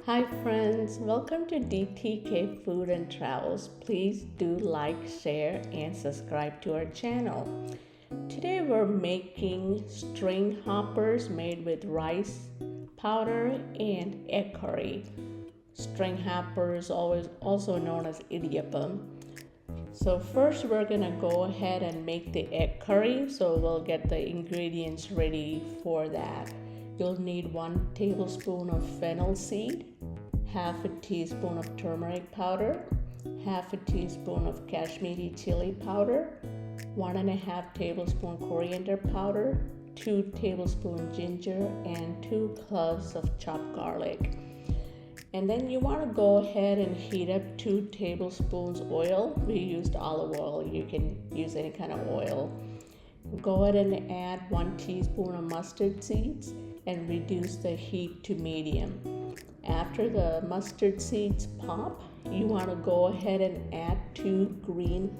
Hi friends, welcome to DTK Food and Travels. Please do like, share and subscribe to our channel. Today we're making string hoppers made with rice powder and egg curry. String hoppers, always also known as idiappam. So first we're gonna go ahead and make the egg curry. So we'll get the ingredients ready for that. You'll need 1 tablespoon of fennel seed, half a teaspoon of turmeric powder, half a teaspoon of kashmiri chili powder, 1.5 tablespoon coriander powder, 2 tablespoon ginger, and 2 cloves of chopped garlic. And then you want to go ahead and heat up 2 tablespoons oil. We used olive oil. You can use any kind of oil. Go ahead and add 1 teaspoon of mustard seeds and reduce the heat to medium. After the mustard seeds pop, you want to go ahead and add 2 green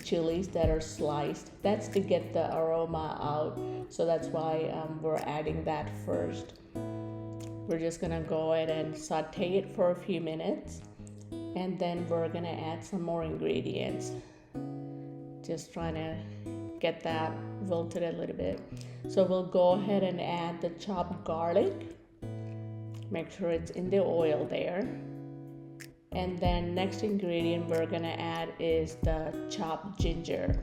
chilies that are sliced. That's to get the aroma out. So that's why we're adding that first. We're just gonna go ahead and saute it for a few minutes, and then we're gonna add some more ingredients. Just trying to get that wilted a little bit. So we'll go ahead and add the chopped garlic. Make sure it's in the oil there. And then next ingredient we're gonna add is the chopped ginger.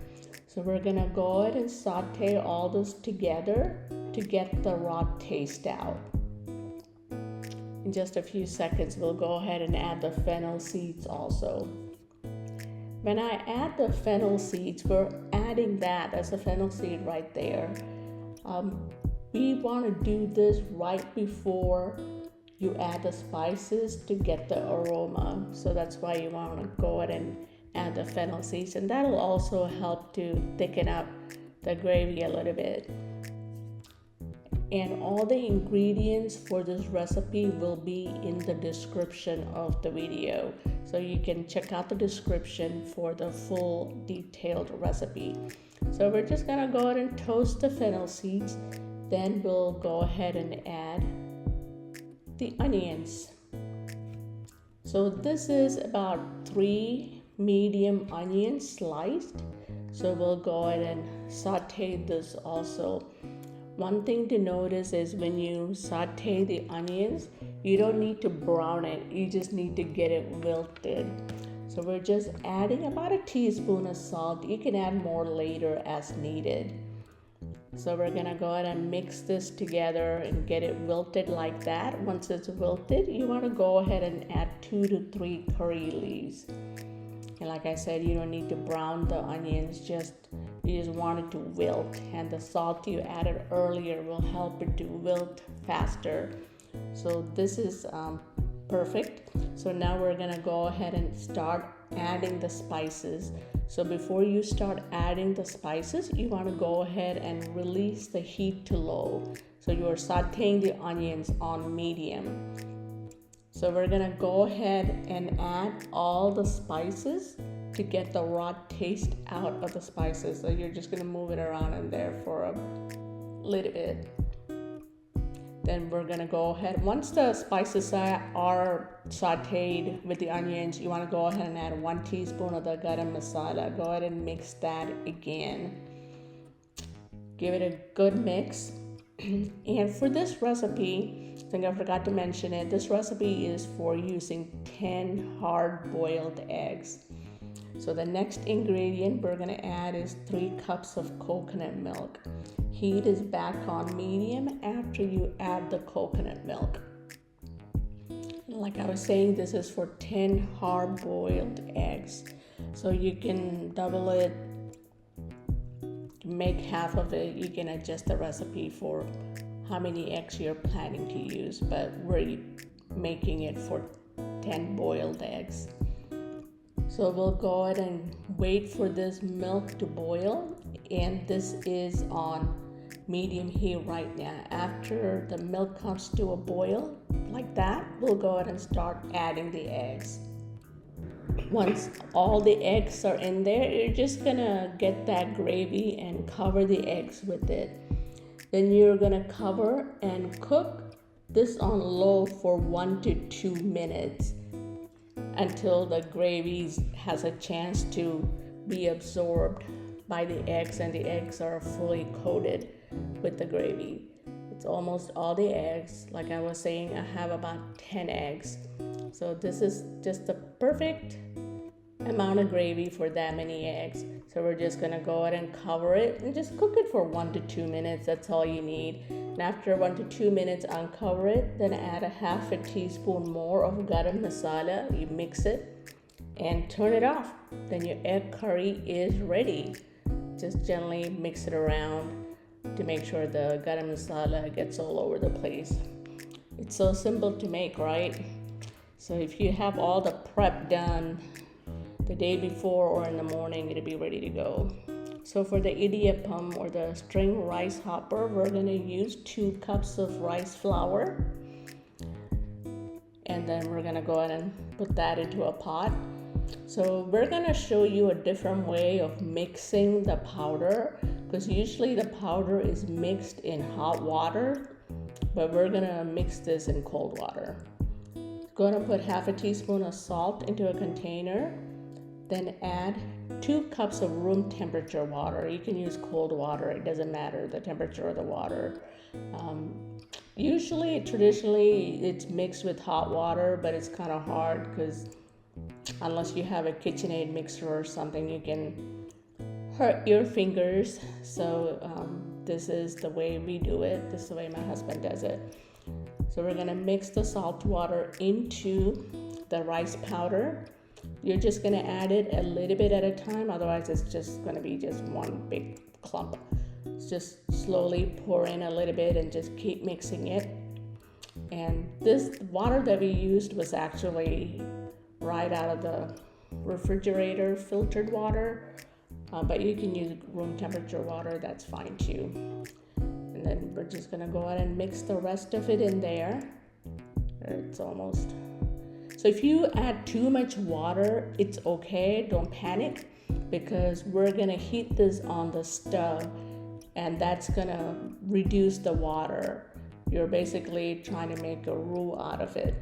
So we're gonna go ahead and saute all this together to get the raw taste out. In just a few seconds, we'll go ahead and add the fennel seeds also. When I add the fennel seeds, we're adding that as a fennel seed right there. We want to do this right before you add the spices to get the aroma. So that's why you want to go ahead and add the fennel seeds, and that'll also help to thicken up the gravy a little bit. And all the ingredients for this recipe will be in the description of the video. So you can check out the description for the full detailed recipe. So we're just gonna go ahead and toast the fennel seeds. Then we'll go ahead and add the onions. So this is about 3 medium onions sliced. So we'll go ahead and saute this also. One thing to notice is when you saute the onions, you don't need to brown it, you just need to get it wilted. So we're just adding about a teaspoon of salt. You can add more later as needed. So we're gonna go ahead and mix this together and get it wilted like that. Once it's wilted, you wanna go ahead and add 2 to 3 curry leaves. And like I said, you don't need to brown the onions, you just want it to wilt, and the salt you added earlier will help it to wilt faster. So this is perfect. So now we're gonna go ahead and start adding the spices. So before you start adding the spices, you want to go ahead and release the heat to low. So you're sauteing the onions on medium. So we're gonna go ahead and add all the spices to get the raw taste out of the spices. So you're just gonna move it around in there for a little bit. Then we're gonna go ahead, once the spices are sauteed with the onions, you wanna go ahead and add 1 teaspoon of the garam masala. Go ahead and mix that again. Give it a good mix. And for this recipe, I think I forgot to mention it, this recipe is for using 10 hard-boiled eggs. So the next ingredient we're going to add is 3 cups of coconut milk. Heat is back on medium after you add the coconut milk. Like I was saying, this is for 10 hard-boiled eggs. So you can double it, make half of it. You can adjust the recipe for how many eggs you're planning to use, but we're making it for 10 boiled eggs. So we'll go ahead and wait for this milk to boil, and this is on medium heat right now. After the milk comes to a boil like that, we'll go ahead and start adding the eggs. Once all the eggs are in there, you're just gonna get that gravy and cover the eggs with it. Then you're gonna cover and cook this on low for 1 to 2 minutes until the gravy has a chance to be absorbed by the eggs and the eggs are fully coated with the gravy. It's almost all the eggs. Like I was saying, I have about 10 eggs. So this is just the perfect amount of gravy for that many eggs. So we're just gonna go ahead and cover it and just cook it for 1 to 2 minutes. That's all you need. And after 1 to 2 minutes, uncover it. Then add a half a teaspoon more of garam masala. You mix it and turn it off. Then your egg curry is ready. Just gently mix it around to make sure the garam masala gets all over the place. It's so simple to make, right? So if you have all the prep done the day before or in the morning, it'll be ready to go. So for the idiappam or the string rice hopper, we're gonna use 2 cups of rice flour. And then we're gonna go ahead and put that into a pot. So we're gonna show you a different way of mixing the powder, because usually the powder is mixed in hot water, but we're gonna mix this in cold water. Gonna put half a teaspoon of salt into a container, then add 2 cups of room temperature water. You can use cold water, it doesn't matter the temperature of the water. Traditionally it's mixed with hot water, but it's kind of hard because unless you have a KitchenAid mixer or something, you can hurt your fingers. So this is the way we do it. This is the way my husband does it. So we're gonna mix the salt water into the rice powder. You're just gonna add it a little bit at a time, otherwise it's just gonna be just one big clump. Just slowly pour in a little bit and just keep mixing it. And this water that we used was actually right out of the refrigerator, filtered water, but you can use room temperature water, that's fine too. And then we're just gonna go ahead and mix the rest of it in there. It's almost. So if you add too much water, it's okay, don't panic, because we're gonna heat this on the stove and that's gonna reduce the water. You're basically trying to make a roux out of it.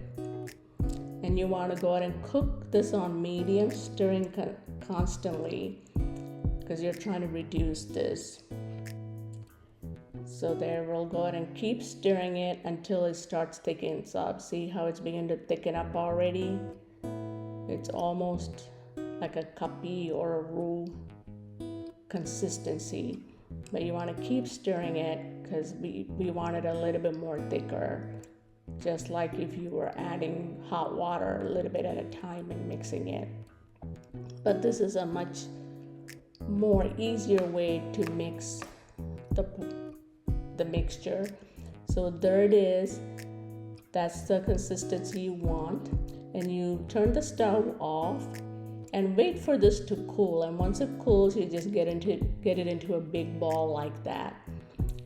And you wanna go ahead and cook this on medium, stirring constantly, because you're trying to reduce this. So there, we'll go ahead and keep stirring it until it starts thickening up. See how it's beginning to thicken up already? It's almost like a cuppy or a roux consistency. But you want to keep stirring it because we want it a little bit more thicker. Just like if you were adding hot water a little bit at a time and mixing it. But this is a much more easier way to mix the mixture. So there it is. That's the consistency you want. And you turn the stove off and wait for this to cool. And once it cools, you just get it into a big ball like that.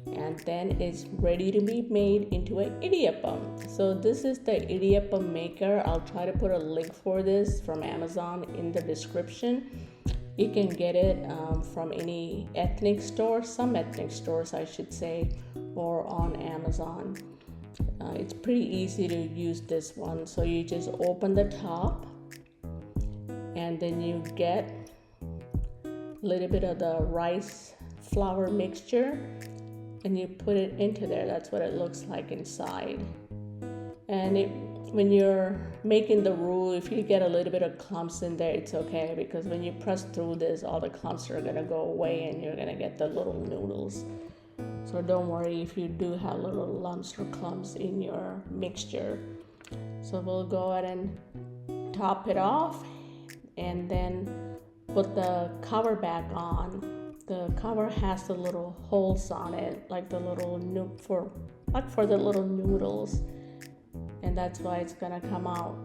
And then it's ready to be made into an idiappam. So this is the idiappam maker. I'll try to put a link for this from Amazon in the description. You can get it from any ethnic store, some ethnic stores I should say, or on Amazon. It's pretty easy to use this one. So you just open the top and then you get a little bit of the rice flour mixture and you put it into there. That's what it looks like inside. And when you're making the roux, if you get a little bit of clumps in there, it's okay, because when you press through this, all the clumps are gonna go away and you're gonna get the little noodles. So don't worry if you do have little lumps or clumps in your mixture. So we'll go ahead and top it off and then put the cover back on. The cover has the little holes on it, like the little for the little noodles. And that's why it's gonna come out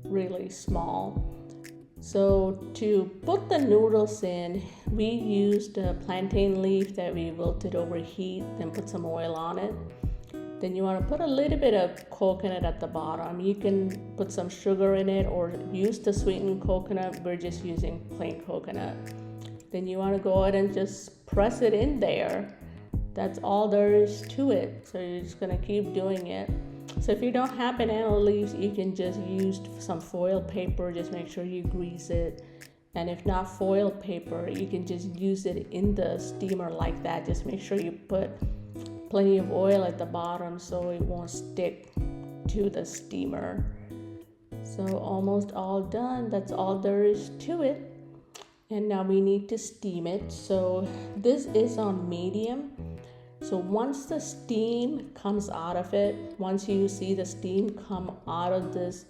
really small. So to put the noodles in, we used a plantain leaf that we wilted over heat, then put some oil on it. Then you want to put a little bit of coconut at the bottom. You can put some sugar in it or use the sweetened coconut. We're just using plain coconut. Then you want to go ahead and just press it in there. that's all there is to it. So you're just gonna keep doing it. So if you don't have banana leaves, you can just use some foil paper. Just make sure you grease it. And if not foil paper, you can just use it in the steamer like that. Just make sure you put plenty of oil at the bottom so it won't stick to the steamer. So almost all done. That's all there is to it. And now we need to steam it. So this is on medium. So once the steam comes out of it, once you see the steam come out of this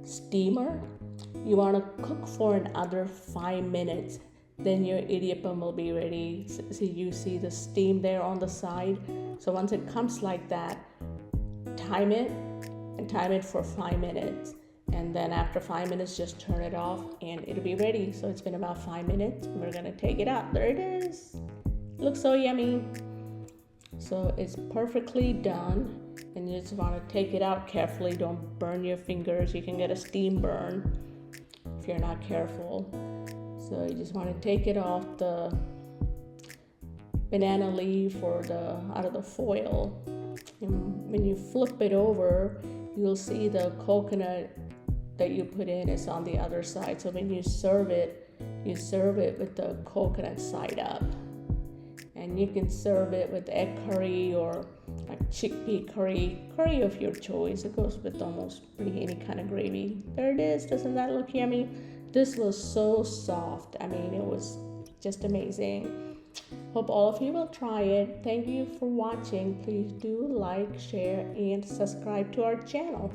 steamer, you want to cook for another 5 minutes. Then your idiappam will be ready. So you see the steam there on the side. So once it comes like that, time it and time it for 5 minutes. And then after 5 minutes, just turn it off and it'll be ready. So it's been about 5 minutes. We're going to take it out. There it is. Looks so yummy. So it's perfectly done. And you just want to take it out carefully. Don't burn your fingers. You can get a steam burn if you're not careful. So you just want to take it off the banana leaf or out of the foil. And when you flip it over, you'll see the coconut that you put in is on the other side. So when you serve it with the coconut side up. And you can serve it with egg curry or like chickpea curry of your choice. It goes with almost pretty any kind of gravy. There it is. Doesn't that look yummy? This was so soft. I mean, it was just amazing. Hope all of you will try it. Thank you for watching. Please do like, share, and subscribe to our channel.